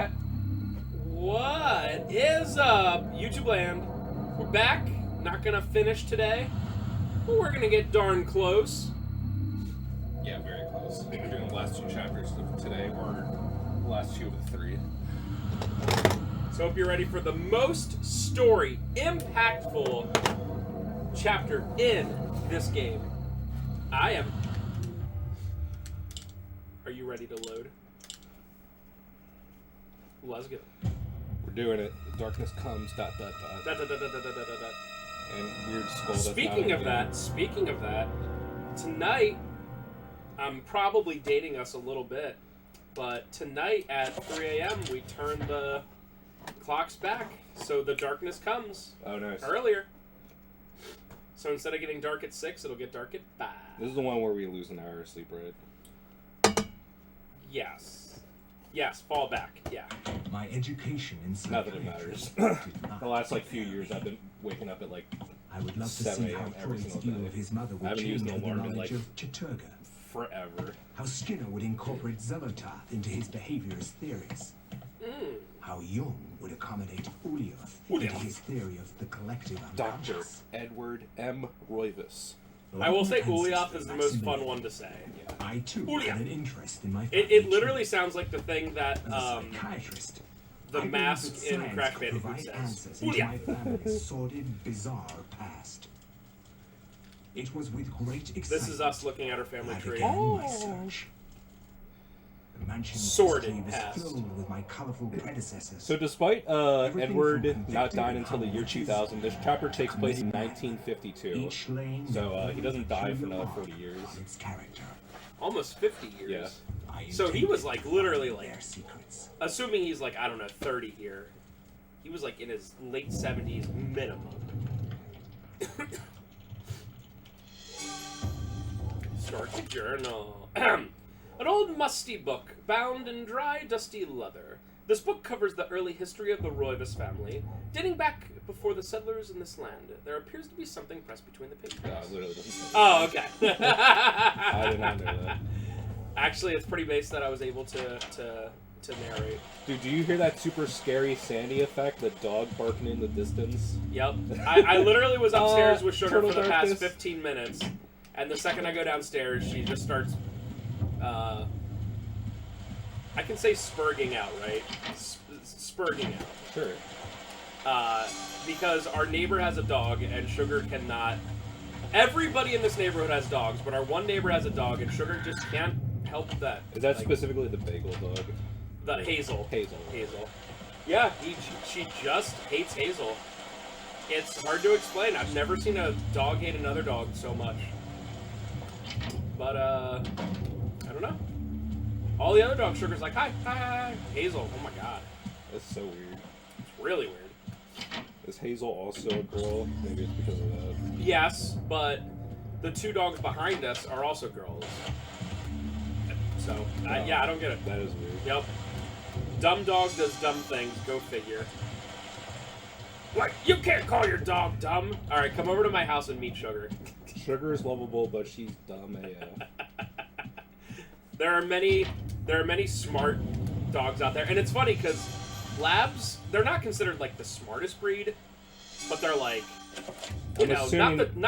What is up, YouTube land? We're back. Not gonna finish today, but we're gonna get darn close. Yeah, very close. We're doing the last two chapters of today, or the last two of the three. So hope you're ready for the most story impactful chapter in this game. I am. Are you ready to load? Let's go. We're doing it. The darkness comes. ... Dot, dot, dot, dot, dot, dot, dot. And weird skull. Speaking of that, tonight, I'm probably dating us a little bit, but tonight at 3 a.m. we turn the clocks back, so the darkness comes. Oh, nice. Earlier. So instead of getting dark at 6, it'll get dark at 5. This is the one where we lose an hour of sleep, right? Yes. Yes, fall back. Yeah. My education in Not that it matters. The last few years, I've been waking up at I would love to 7 see how a.m. every Freud's single view day. of his mother I would haven't change used no with the alarm in knowledge of Chaturga. forever. How Skinner would incorporate Zelotath into his behaviorist theories. How Jung would accommodate Ulioth into his theory of the collective Dr. unconscious. Edward M. Roivas. I will say Ulioth is the most fun one to say. I too had an interest in my It literally sounds like the thing that As a psychiatrist, the I believe mask that in science Crash could Bandicoot provide says. answers into my family's sordid, bizarre past. It was with great excitement This is us looking at our family I tree. began my search. The mansion's Sordid history was past. filled with my colorful predecessors. So despite Everything Edward from not convicted dying until the year 2000, this chapter takes place in committed 1952. Each lane So he doesn't die for another 40 years. of its character. Almost 50 years. Yeah. I So he was intended literally to find their secrets. assuming he's I don't know, 30 here. He was in his late 70s minimum. Start the journal. An old musty book, bound in dry, dusty leather. This book covers the early history of the Roivas family, dating back before the settlers in this land. There appears to be something pressed between the pages. No, it literally doesn't say Oh, okay. I did not know that. Actually, it's pretty base that I was able to narrate. Dude, do you hear that super scary Sandy effect? The dog barking in the distance? Yep. I literally was upstairs with Sugar for Turtle the past darkness. 15 minutes, and the second I go downstairs, she just starts, I can say spurging out, right? Spurging out. Sure. Because our neighbor has a dog, and Sugar cannot... Everybody in this neighborhood has dogs, but our one neighbor has a dog, and Sugar just can't help that. Is that specifically the bagel dog? The Hazel. Hazel. Yeah, she just hates Hazel. It's hard to explain. I've never seen a dog hate another dog so much. But, I don't know. All the other dogs, Sugar's like, hi, hi, hi. Hazel, oh my god. That's so weird. It's really weird. Is Hazel also a girl? Maybe it's because of that. Yes, but the two dogs behind us are also girls. So, yeah, I don't get it. That is weird. Yep. Dumb dog does dumb things. Go figure. What? You can't call your dog dumb. All right, come over to my house and meet Sugar. Sugar is lovable, but she's dumb AF. There are many smart dogs out there, and it's funny because labs, they're not considered the smartest breed, but they're not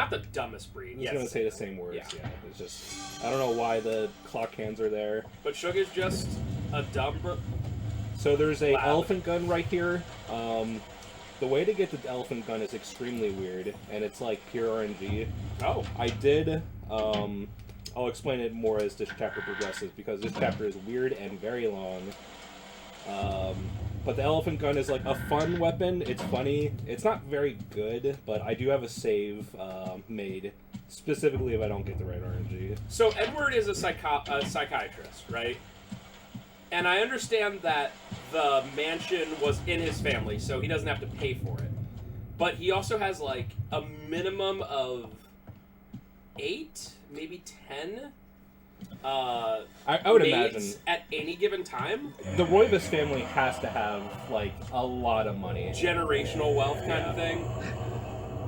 the dumbest breed. I'm just gonna say the same words. Yeah. It's just I don't know why the clock hands are there. But Sugar's just a dumb. So there's a Lab. elephant gun right here. The way to get the elephant gun is extremely weird, and it's pure RNG. Oh. I did. I'll explain it more as this chapter progresses because this chapter is weird and very long. But the elephant gun is a fun weapon. It's funny. It's not very good, but I do have a save made specifically if I don't get the right RNG. So Edward is a psychiatrist, right? And I understand that the mansion was in his family, so he doesn't have to pay for it. But he also has a minimum of 8, maybe 10 I would maids imagine at any given time. the Roivas family has to have a lot of money. Generational wealth kind of thing.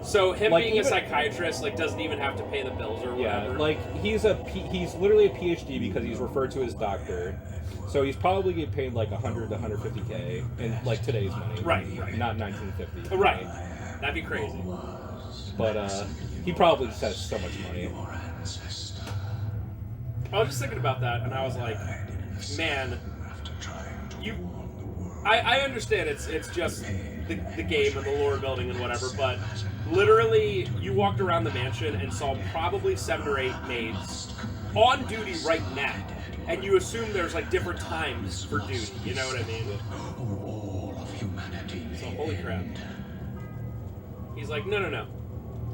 So him being a even- psychiatrist doesn't even have to pay the bills or whatever. Yeah, he's literally a PhD because he's referred to as doctor. So he's probably getting paid like 100 to 150K in like today's money. Right. Not 1950. Right. That'd be crazy. But he probably just has so much money. I was just thinking about that, and I was like, man, I understand it's just the game and the lore building and whatever, but literally you walked around the mansion and saw probably 7 or 8 maids on duty right now, and you assume there's like different times for duty, you know what I mean? So holy crap. He's like, no.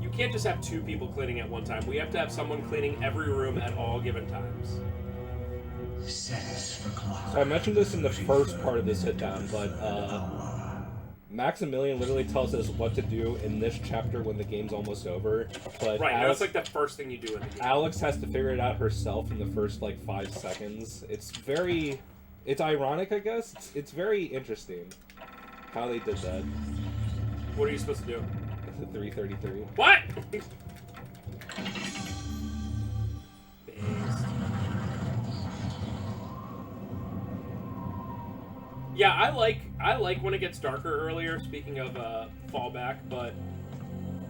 You can't just have 2 people cleaning at one time. We have to have someone cleaning every room at all given times. So I mentioned this in the first part of this sit-down, but Maximilian literally tells us what to do in this chapter when the game's almost over. But right, that's like the first thing you do in the game. Alex has to figure it out herself in the first like 5 seconds. It's ironic, I guess. It's very interesting how they did that. What are you supposed to do? 333. What? Yeah, I like when it gets darker earlier, speaking of fallback, but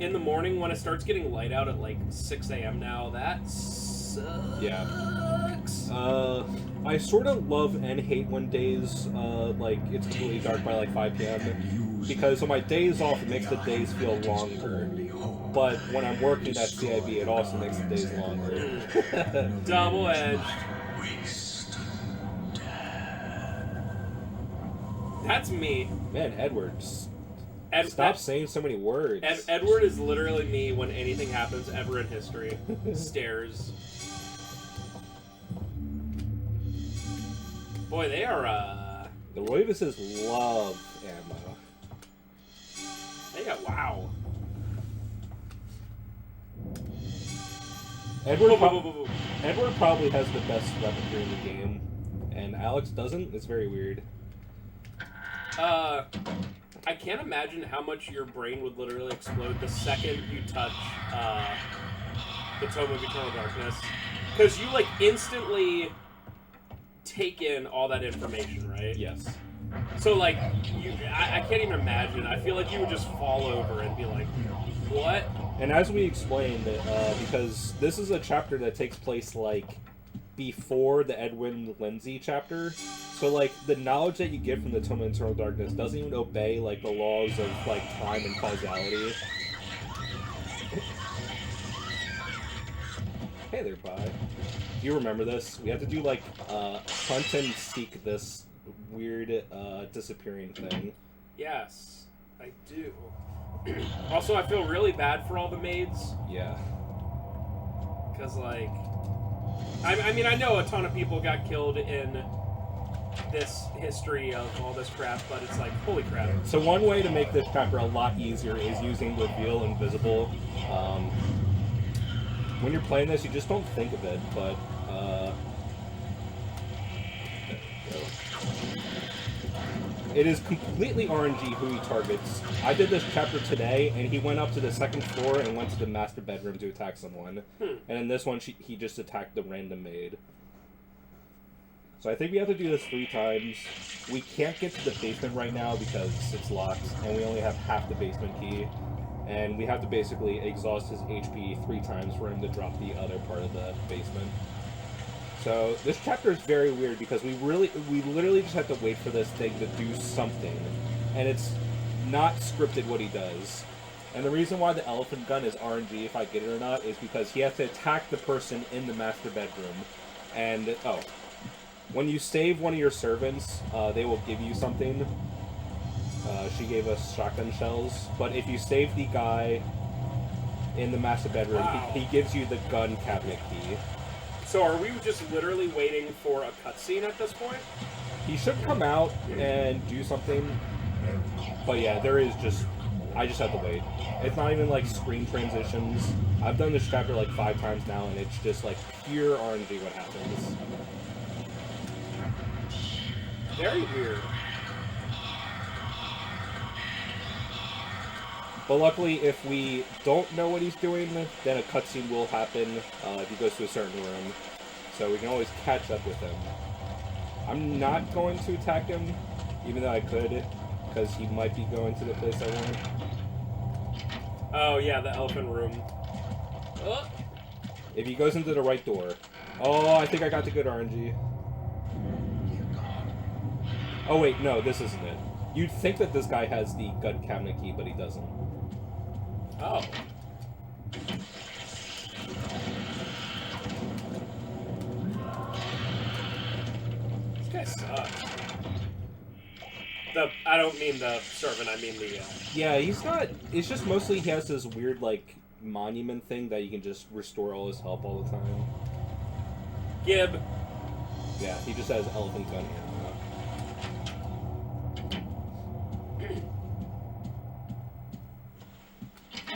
in the morning when it starts getting light out at like 6 a.m. now, that sucks. Yeah. I sort of love and hate when days like it's completely dark by like 5 p.m. because on my days off it makes the days feel longer. But when I'm working at CIB, it also makes the days longer. Double-edged. That's me. Man, Edward, stop saying so many words. Edward is literally me when anything happens ever in history. Stares. Boy, they are, The Roivases love ammo. They got, wow. Edward probably has the best weaponry in the game, and Alex doesn't. It's very weird. I can't imagine how much your brain would literally explode the second you touch the Tome of Eternal Darkness, because you like instantly take in all that information, right? Yes. So like I can't even imagine. I feel like you would just fall over and be like, what? And as we explained, because this is a chapter that takes place like before the Edwin Lindsay chapter, so like the knowledge that you get from the Tome of Eternal Darkness doesn't even obey like the laws of like time and causality. Hey there, bye. Do you remember this? We have to do like hunt and seek this weird disappearing thing. Yes, I do. Also, I feel really bad for all the maids. Yeah. Because, like, I mean, I know a ton of people got killed in this history of all this crap, but it's like, holy crap. So one way to make this chapter a lot easier is using Reveal Invisible. When you're playing this, you just don't think of it, but it is completely RNG who he targets. I did this chapter today, and he went up to the 2nd floor and went to the master bedroom to attack someone. And in this one, he just attacked the random maid. So I think we have to do this 3 times. We can't get to the basement right now because it's locked, and we only have half the basement key. And we have to basically exhaust his HP 3 times for him to drop the other part of the basement. So this chapter is very weird because we literally just have to wait for this thing to do something, and it's not scripted what he does. And the reason why the elephant gun is RNG, if I get it or not, is because he has to attack the person in the master bedroom. And when you save one of your servants, they will give you something. She gave us shotgun shells, but if you save the guy in the master bedroom, he gives you the gun cabinet key. So are we just literally waiting for a cutscene at this point? He should come out and do something, but yeah, I just have to wait. It's not even like screen transitions. I've done this chapter like 5 times now, and it's just like pure RNG what happens. Very weird. But luckily, if we don't know what he's doing, then a cutscene will happen if he goes to a certain room. So we can always catch up with him. I'm not going to attack him, even though I could, because he might be going to the place I want. Oh, yeah, the elephant room. Oh. If he goes into the right door. Oh, I think I got the good RNG. Oh, wait, no, this isn't it. You'd think that this guy has the gun cabinet key, but he doesn't. Oh. This guy sucks. I don't mean the servant, I mean the... Yeah, he's not... It's just mostly he has this weird, like, monument thing that you can just restore all his health all the time. Gib. Yeah, he just has elephant gun here.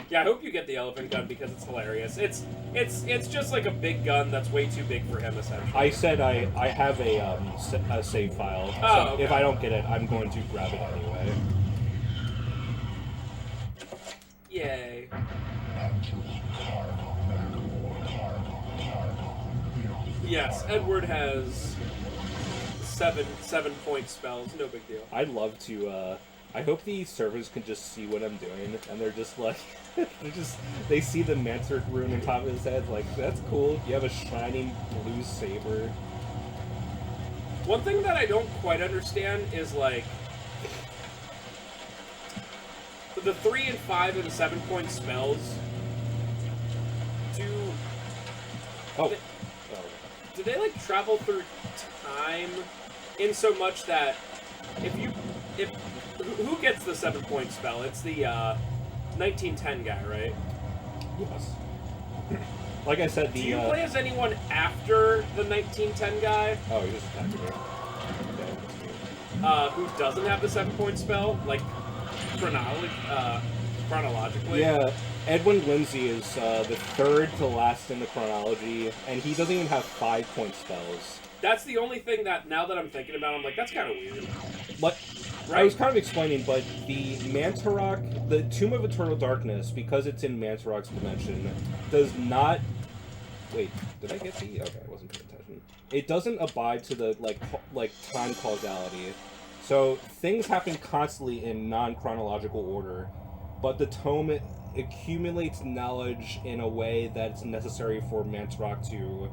Yeah, I hope you get the elephant gun because it's hilarious. It's just like a big gun that's way too big for him, essentially. I said I have a save file, so Oh, okay. if I don't get it, I'm going to grab it anyway. Yay. Yes, Edward has seven point spells. No big deal. I'd love to. I hope the servers can just see what I'm doing, and they're just like, they see the Mancer rune on top of his head, like, that's cool. You have a shining blue saber. One thing that I don't quite understand is like the 3 and 5 and 7 point spells. Do they like travel through time in so much that who gets the 7 point spell? It's the 1910 guy, right? Yes. Like I said, the... Do you play as anyone after the 1910 guy? Oh, he just attacked me. Who doesn't have the 7 point spell? Like, chronologically? Yeah, Edwin Lindsay is the third to last in the chronology, and he doesn't even have 5 point spells. That's the only thing that, now that I'm thinking about it, I'm like, that's kind of weird. But Right? I was kind of explaining, but the Mantarok, the Tomb of Eternal Darkness, because it's in Mantarok's dimension, does not... Wait, did I get the... Okay, I wasn't paying attention. It doesn't abide to the, like time causality. So, things happen constantly in non-chronological order, but the tome accumulates knowledge in a way that's necessary for Mantarok to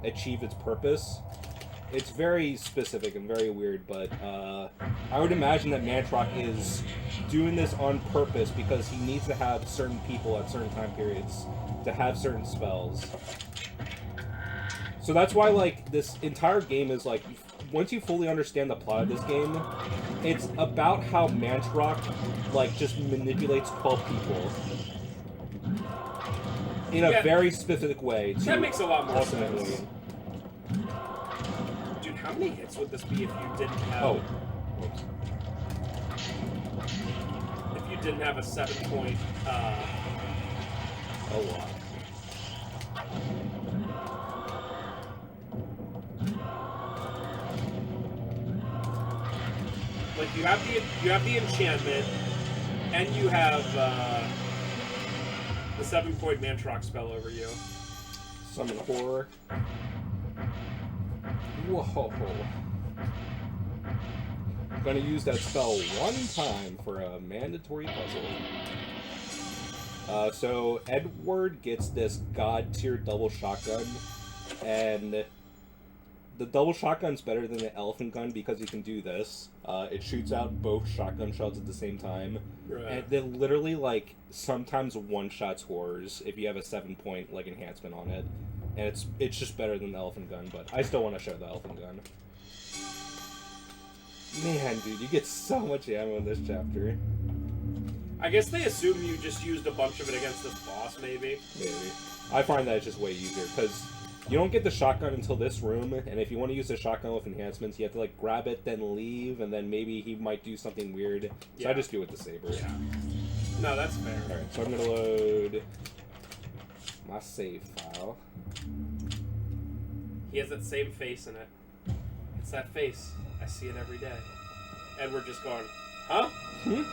achieve its purpose. It's very specific and very weird, but I would imagine that Mantarok is doing this on purpose because he needs to have certain people at certain time periods to have certain spells. So that's why, like, this entire game is, like, once you fully understand the plot of this game, it's about how Mantarok, like, just manipulates 12 people in a very specific way. That makes a lot more ultimately sense. Dude, how many hits would this be if you didn't have... Oh. If you didn't have a 7 point, A lot. like, you have the enchantment, and you have, the 7 point Mantarok spell over you. Summon horror. Whoa. I'm gonna use that spell one time for a mandatory puzzle. So Edward gets this god tier double shotgun, and the double shotgun's better than the elephant gun because you can do this. It shoots out both shotgun shells at the same time. Right. And then literally, like, sometimes one-shots horrors if you have a 7 point, like, enhancement on it. And it's just better than the elephant gun, but I still want to show the elephant gun. Man, dude, you get so much ammo in this chapter. I guess they assume you just used a bunch of it against this boss, maybe. Maybe. I find that it's just way easier, because you don't get the shotgun until this room, and if you want to use the shotgun with enhancements, you have to, like, grab it, then leave, and then maybe he might do something weird. So Yeah. I just do it with the saber. Yeah. No, that's fair. Alright, so I'm gonna load my save file. He has that same face in it. It's that face. I see it every day. Edward just going, huh? Hmm.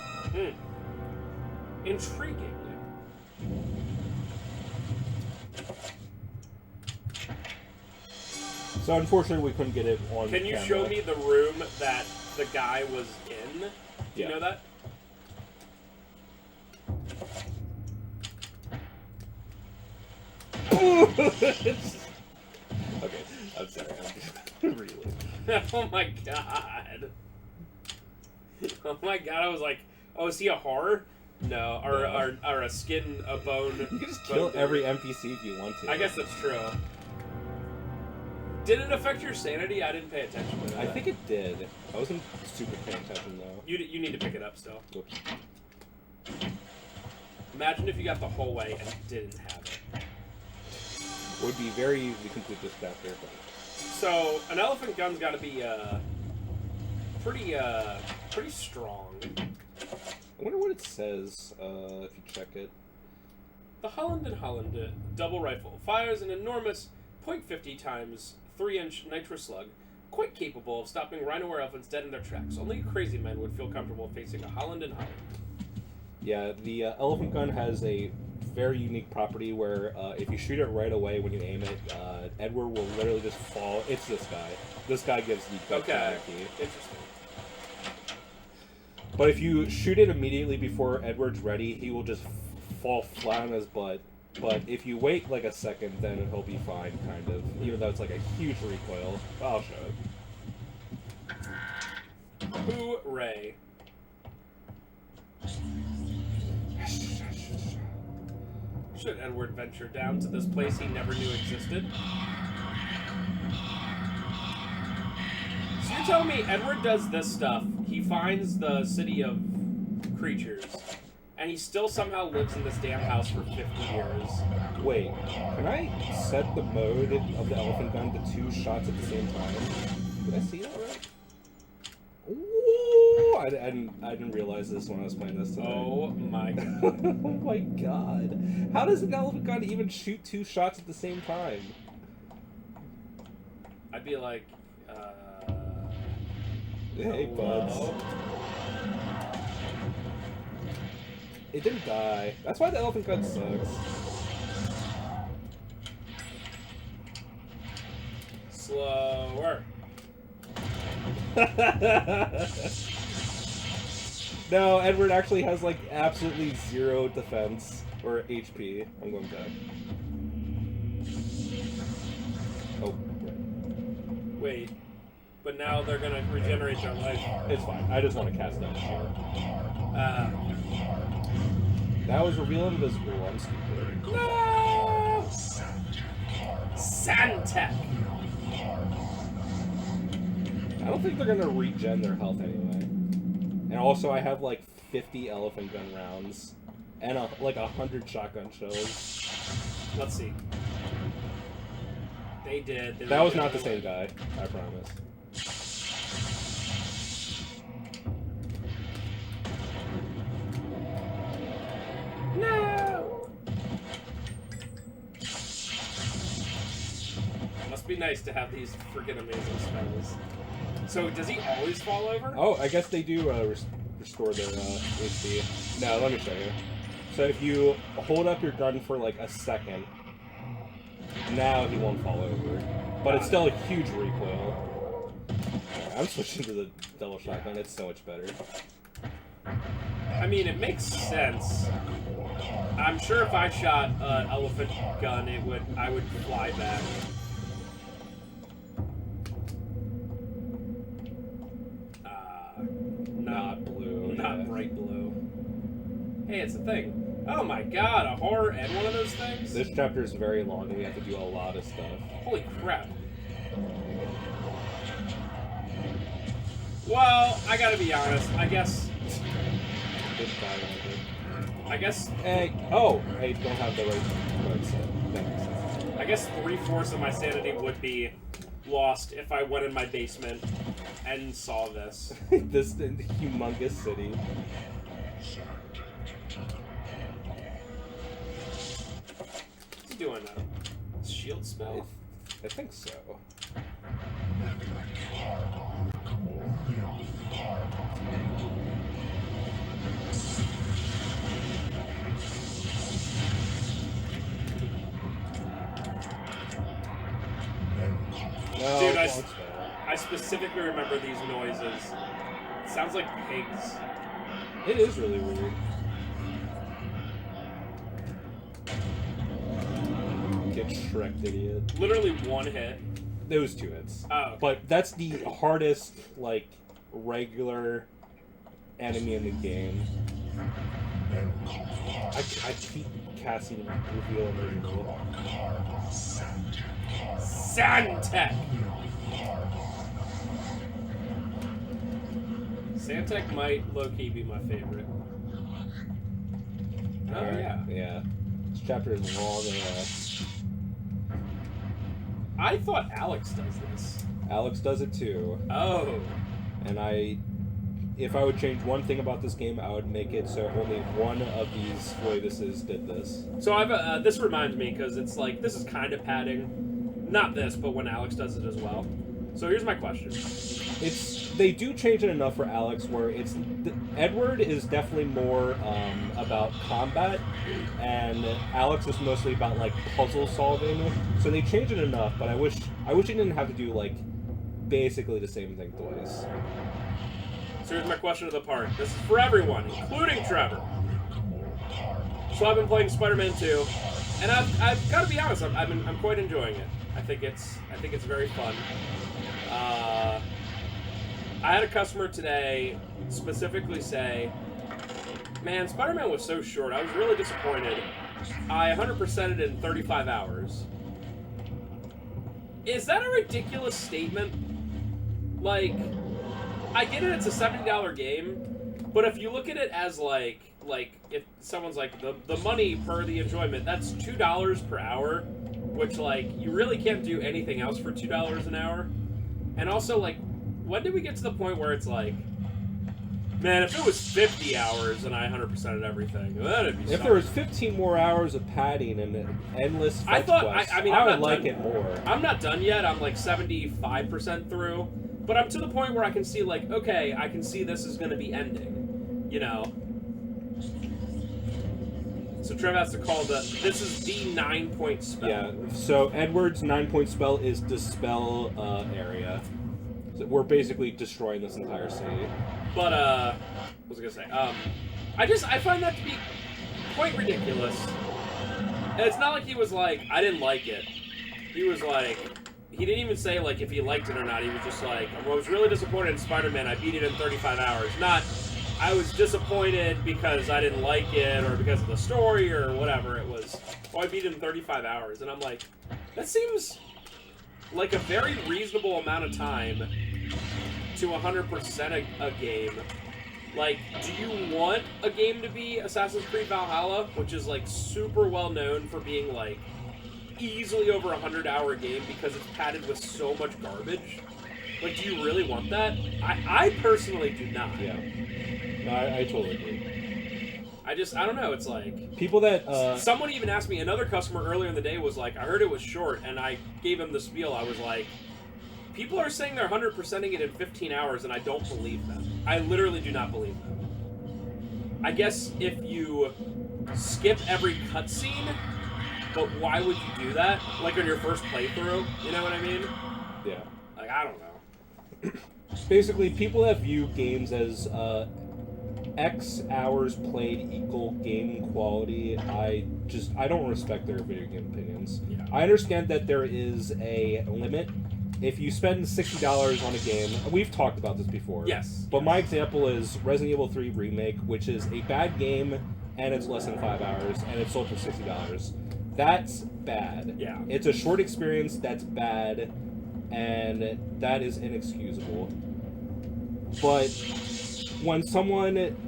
Intriguing. So unfortunately, we couldn't get it on Can you camera. show me the room that the guy was in? Do you Yeah. know that? Okay, I'm sorry. I'm really. Oh my god. Oh my god, I was like, oh, is he a horror? No, or a skin, a bone. You can just kill every NPC if you want to. I guess that's true. Did it affect your sanity? I didn't pay attention to that. I think it did. I wasn't super paying attention though. You need to pick it up still. Whoops. Imagine if you got the whole way and didn't have it. Would be very easy to complete this chapter, but So an elephant gun's got to be pretty strong. I wonder what it says if you check it. The Holland & Holland double rifle fires an enormous .50 times 3-inch nitro slug, quite capable of stopping rhino or elephants dead in their tracks. Only crazy men would feel comfortable facing a Holland & Holland. Yeah, the elephant gun has a very unique property where if you shoot it right away when you aim it, Edward will literally just fall. It's this guy. This guy gives the key. Interesting. But if you shoot it immediately before Edward's ready, he will just fall flat on his butt. But if you wait like a second, then he'll be fine, kind of. Even though it's like a huge recoil. I'll show it. Hooray. Should Edward venture down to this place he never knew existed? So you're telling me Edward does this stuff, he finds the city of creatures, and he still somehow lives in this damn house for 50 years. Wait, can I set the mode of the elephant gun to 2 shots at the same time? Did I see that right? Ooh, I didn't realize this when I was playing this today. Oh my god. Oh my god. How does an elephant gun even shoot 2 shots at the same time? I'd be like, Hey, buds. It didn't die. That's why the elephant gun sucks. Slower. No, Edward actually has like absolutely 0 defense or HP. I'm going back. Oh. Wait. But now they're gonna regenerate their life. It's fine. I just want to cast that shield. Okay. That was reveal invisible. I'm stupid. No! Santec! I don't think they're gonna regen their health anyway. And also, I have like 50 elephant gun rounds and like 100 shotgun shells. Let's see. They did. That was not the same guy. I promise. No! Must be nice to have these freaking amazing spells. So, does he always fall over? Oh, I guess they do restore their HP. No, let me show you. So if you hold up your gun for like a second, now he won't fall over. But it's still a huge recoil. I'm switching to the double shotgun. It's so much better. I mean, it makes sense. I'm sure if I shot an elephant gun, I would fly back. Not blue. Not bright blue. Hey, it's a thing. Oh my god, a horror and one of those things? This chapter is very long and we have to do a lot of stuff. Holy crap. Well, I gotta be honest, I guess... Hey, oh, I don't have the right set. That makes sense. I guess 3/4 of my sanity would be lost if I went in my basement and saw this. This humongous city. What's he doing now? Shield spell? I think so. Dude, I specifically remember these noises. It sounds like pigs. It is really weird. Get Shrek'd, idiot. Literally one hit. There was 2 hits. Oh, okay. But that's the hardest, like, regular enemy in the game. I keep casting reveal immersion. Santec! Santec might low-key be my favorite. Oh, yeah. Yeah. This chapter is long and I thought Alex does this. Alex does it too. Oh. And if I would change one thing about this game, I would make it so only one of these Roivases did this. So I've this reminds me, because it's like, this is kind of padding. Not this, but when Alex does it as well. So here's my question. They do change it enough for Alex where Edward is definitely more about combat, and Alex is mostly about like puzzle solving. So they change it enough, but I wish he didn't have to do like basically the same thing twice. So here's my question of the part. This is for everyone, including Trevor. So I've been playing Spider-Man 2, and I've got to be honest, I'm quite enjoying it. I think it's very fun. I had a customer today specifically say, man, Spider-Man was so short. I was really disappointed. I 100%ed it in 35 hours. Is that a ridiculous statement? Like, I get it, it's a $70 game, but if you look at it as like if someone's like, the money per the enjoyment, that's $2 per hour, which, like, you really can't do anything else for $2 an hour. And also, like, when did we get to the point where it's like, man, if it was 50 hours and I 100%ed everything, that'd be If something. there was 15 more hours of padding and endless fetch quests, I would like it more. I'm not done yet. I'm like 75% through. But I'm to the point where I can see, like, okay, I can see this is going to be ending, you know? So Trev has to call this is the 9-point spell. Yeah, so Edward's 9-point spell is Dispel area. So we're basically destroying this entire city. But, what was I going to say? I find that to be quite ridiculous. And it's not like he was like, I didn't like it. He was like, he didn't even say, like, if he liked it or not. He was just like, I was really disappointed in Spider-Man. I beat it in 35 hours. Not, I was disappointed because I didn't like it or because of the story or whatever it was. Oh, I beat it in 35 hours. And I'm like, that seems like a very reasonable amount of time to 100% a game. Like, do you want a game to be Assassin's Creed Valhalla, which is, like, super well known for being, like, easily over 100-hour game because it's padded with so much garbage? Like, do you really want that? I personally do not. Yeah. No, I totally agree. I don't know, it's like... People that, Someone even asked me, another customer earlier in the day was like, I heard it was short, and I gave him the spiel. I was like, people are saying they're 100%ing it in 15 hours, and I don't believe them. I literally do not believe them. I guess if you skip every cutscene, but why would you do that? Like on your first playthrough, you know what I mean? Yeah. Like, I don't know. Basically, people that view games as, X hours played equal game quality, I don't respect their video game opinions. Yeah. I understand that there is a limit. If you spend $60 on a game, we've talked about this before. Yes. But my example is Resident Evil 3 Remake, which is a bad game, and it's less than 5 hours, and it's sold for $60. That's bad. Yeah. It's a short experience that's bad, and that is inexcusable. But when someone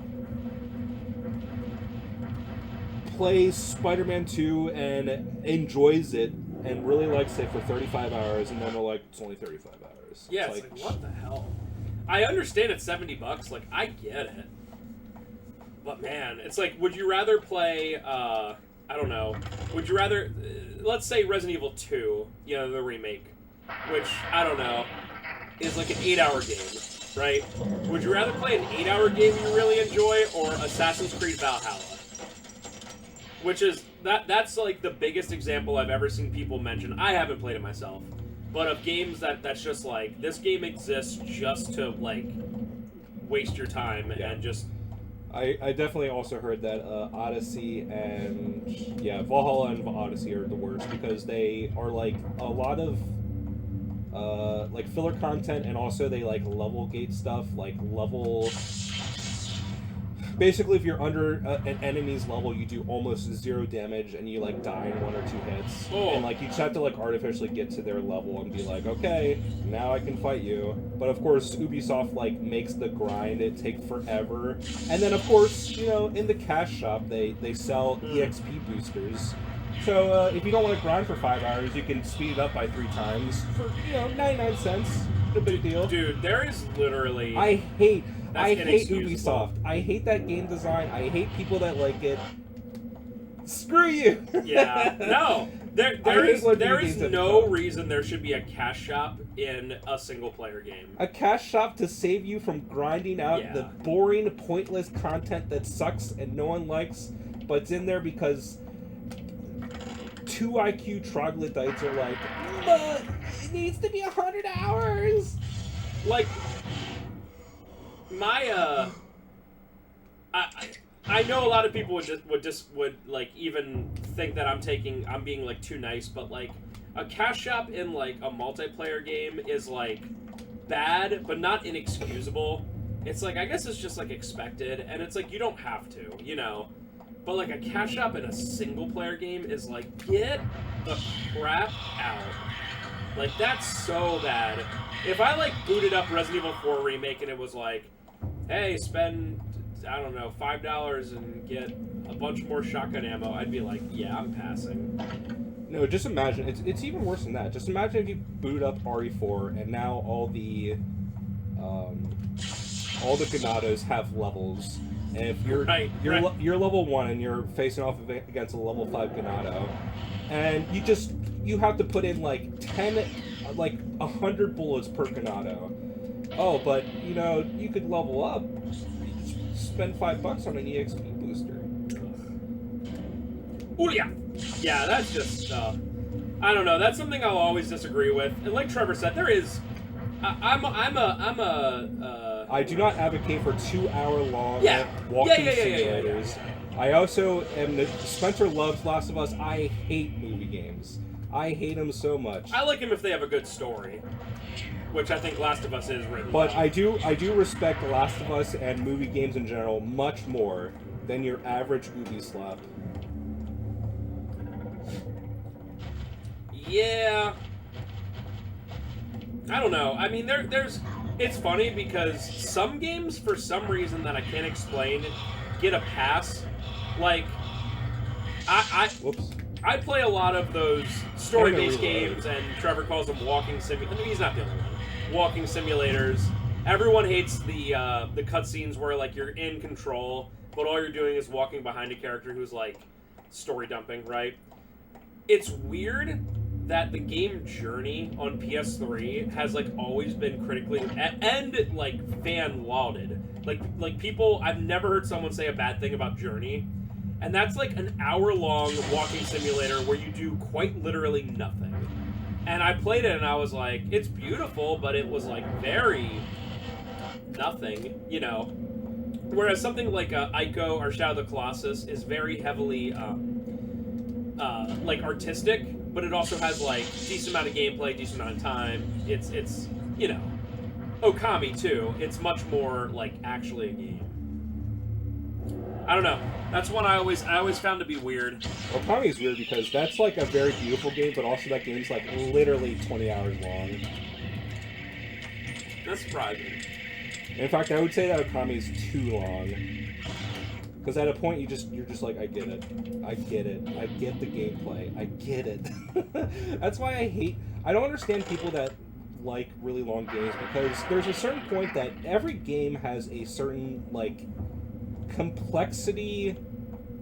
plays Spider-Man 2 and enjoys it and really likes it for 35 hours, and then they're like, it's only 35 hours. Yeah, it's like, what the hell? I understand it's $70, like, I get it. But man, it's like, would you rather play, I don't know, would you rather, let's say Resident Evil 2, you know, the remake, which, I don't know, is like an 8-hour game, right? Would you rather play an 8-hour game you really enjoy, or Assassin's Creed Valhalla? Which is, that's like the biggest example I've ever seen people mention. I haven't played it myself. But of games that's just like, this game exists just to, like, waste your time and just... I definitely also heard that Odyssey and Valhalla and Odyssey are the worst because they are like a lot of like filler content, and also they like level gate stuff, like level. Basically, if you're under an enemy's level, you do almost 0 damage, and you like die in 1 or 2 hits. Oh. And like you just have to like artificially get to their level and be like, okay, now I can fight you. But of course, Ubisoft like makes the grind it take forever. And then of course, you know, in the cash shop, they sell EXP boosters. So if you don't want to grind for 5 hours, you can speed it up by 3 times for 99 cents. No big deal. Dude, there is literally... I hate inexcusable. Ubisoft. I hate that game design. I hate people that like it. Screw you! Yeah. No. There is no reason there should be a cash shop in a single-player game. A cash shop to save you from grinding out the boring, pointless content that sucks and no one likes, but it's in there because 2 IQ troglodytes are like, but it needs to be 100 hours! Like... I know a lot of people would like even think that I'm being like too nice, but like a cash shop in like a multiplayer game is like bad, but not inexcusable. It's like, I guess it's just like expected, and it's like you don't have to, you know. But like a cash shop in a single player game is like, get the crap out. Like, that's so bad. If I like booted up Resident Evil 4 Remake and it was like, hey, spend, I don't know, $5 and get a bunch more shotgun ammo, I'd be like, yeah, I'm passing. No, just imagine, it's even worse than that. Just imagine if you boot up RE4 and now all the Ganados have levels, and if you're level 1 and you're facing off against a level 5 Ganado, and you have to put in like 100 bullets per Ganado. Oh, but you know, you could level up. You spend $5 on an EXP booster. Oh yeah, yeah. That's just I don't know. That's something I'll always disagree with. And like Trevor said, there is. I do not advocate for 2-hour-long walking simulators. Yeah. I also am. Spencer loves Last of Us. I hate movie games. I hate them so much. I like them if they have a good story, which I think Last of Us is written. But well. I do respect The Last of Us and movie games in general much more than your average Ubisoft. Yeah. I don't know. I mean, there's. It's funny because some games, for some reason that I can't explain, get a pass. Like, I play a lot of those story-based games, and Trevor calls them walking simulators. He's not the only one. Walking simulators. Everyone hates the cutscenes where like you're in control, but all you're doing is walking behind a character who's like story dumping, right? It's weird that the game Journey on PS3 has like always been critically and like fan lauded. Like people, I've never heard someone say a bad thing about Journey. And that's like an hour-long walking simulator where you do quite literally nothing. And I played it and I was like, it's beautiful, but it was like very nothing, you know. Whereas something like Ico or Shadow of the Colossus is very heavily like artistic, but it also has like decent amount of gameplay, decent amount of time. It's you know, Okami too. It's much more like actually a game. I don't know. That's one I always found to be weird. Okami is weird because that's like a very beautiful game, but also that game's like literally 20 hours long. That's surprising. In fact, I would say that Okami is too long. Because at a point you're just like, I get it. I get the gameplay. I get it. That's why I don't understand people that like really long games, because there's a certain point that every game has a certain like complexity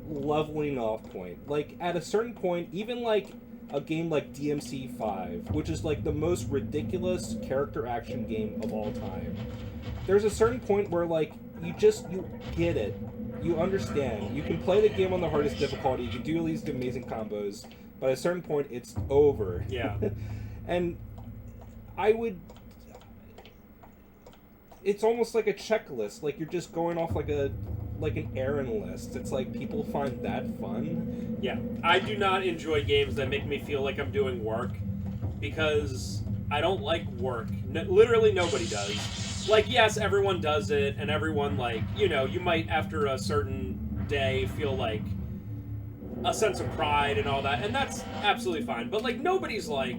leveling off point. Like at a certain point, even like a game like DMC5, which is like the most ridiculous character action game of all time, there's a certain point where like you get it. You understand. You can play the game on the hardest difficulty. You can do all these amazing combos, but at a certain point, it's over. Yeah. And I would. It's almost like a checklist. Like you're just going off like an errand list. It's like people find that fun. Yeah, I do not enjoy games that make me feel like I'm doing work because I don't like work. Literally nobody does. Like, yes, everyone does it, and everyone, like, you know, you might after a certain day feel like a sense of pride and all that, and that's absolutely fine. But like, nobody's like,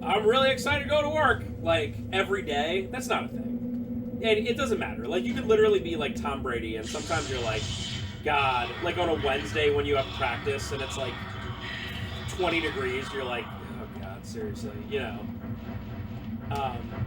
I'm really excited to go to work, like, every day. That's not a thing. And it doesn't matter. Like, you could literally be like Tom Brady, and sometimes you're like, God, like on a Wednesday when you have practice and it's like 20 degrees, you're like, oh God, seriously, you know.